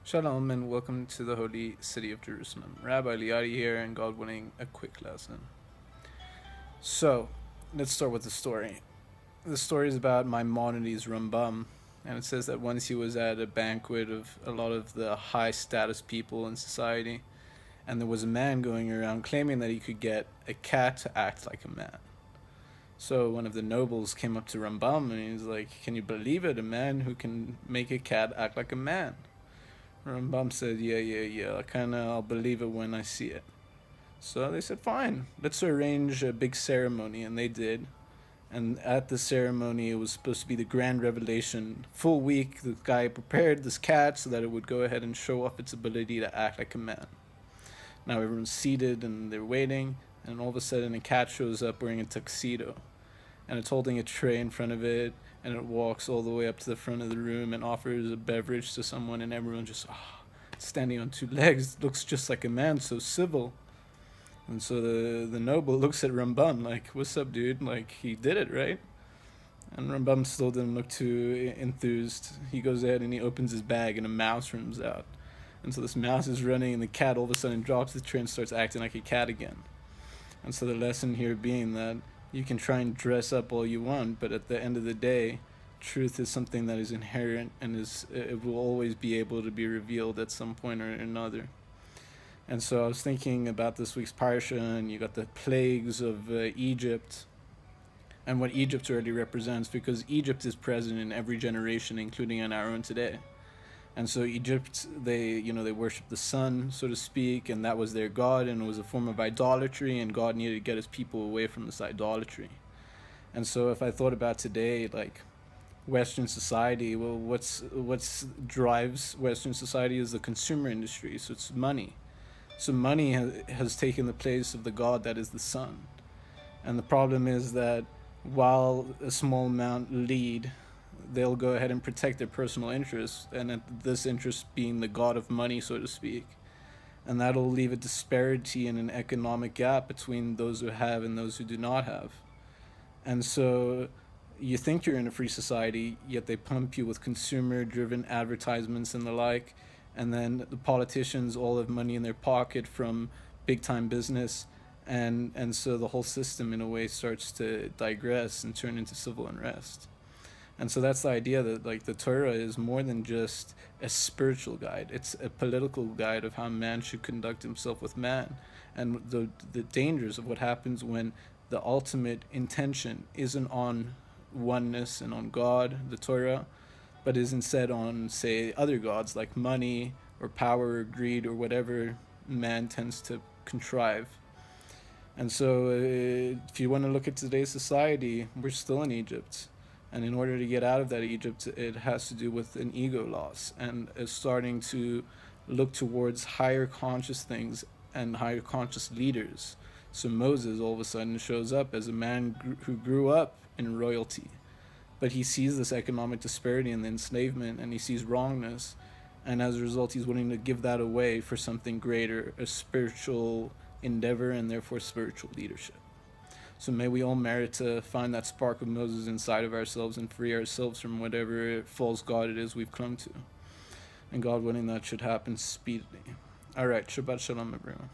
Shalom and welcome to the holy city of Jerusalem. Rabbi Liady here, and God willing, a quick lesson. So, let's start with the story. The story is about Maimonides' Rambam, and it says that once he was at a banquet of a lot of the high status people in society, and there was a man going around claiming that he could get a cat to act like a man. So one of the nobles came up to Rambam and he was like, "Can you believe it? A man who can make a cat act like a man?" Rambam said, yeah, I'll believe it when I see it. So they said, fine, let's arrange a big ceremony, and they did. And at the ceremony, it was supposed to be the grand revelation. Full week, the guy prepared this cat so that it would go ahead and show off its ability to act like a man. Now everyone's seated and they're waiting, and all of a sudden a cat shows up wearing a tuxedo. And it's holding a tray in front of it, and it walks all the way up to the front of the room and offers a beverage to someone, and everyone just standing on two legs, looks just like a man, so civil. And so the noble looks at Rambam like, "What's up, dude? Like, he did it, right?" And Rambam still didn't look too enthused. He goes ahead and he opens his bag, and a mouse runs out. And so this mouse is running, and the cat all of a sudden drops the tray and starts acting like a cat again. And so the lesson here being that you can try and dress up all you want, but at the end of the day, truth is something that is inherent and it will always be able to be revealed at some point or another. And so I was thinking about this week's parsha, and you got the plagues of Egypt and what Egypt already represents, because Egypt is present in every generation, including in our own today. And so Egypt, they worship the sun, so to speak, and that was their god, and it was a form of idolatry, and God needed to get his people away from this idolatry. And so if I thought about today, like Western society, well, what's drives Western society is the consumer industry, so it's money. So money has taken the place of the God that is the sun. And the problem is that while a small amount lead, they'll go ahead and protect their personal interests, and this interest being the god of money, so to speak. And that'll leave a disparity and an economic gap between those who have and those who do not have. And so you think you're in a free society, yet they pump you with consumer-driven advertisements and the like, and then the politicians all have money in their pocket from big-time business, and so the whole system in a way starts to digress and turn into civil unrest. And so that's the idea that like the Torah is more than just a spiritual guide. It's a political guide of how man should conduct himself with man, and the dangers of what happens when the ultimate intention isn't on oneness and on God, the Torah, but is instead on, say, other gods like money or power or greed or whatever man tends to contrive. And so if you want to look at today's society, we're still in Egypt. And in order to get out of that Egypt, it has to do with an ego loss and starting to look towards higher conscious things and higher conscious leaders. So Moses all of a sudden shows up as a man who grew up in royalty, but he sees this economic disparity and the enslavement, and he sees wrongness, and as a result he's willing to give that away for something greater, a spiritual endeavor, and therefore spiritual leadership. So may we all merit to find that spark of Moses inside of ourselves and free ourselves from whatever false god it is we've clung to. And God willing, that should happen speedily. All right, Shabbat Shalom, everyone.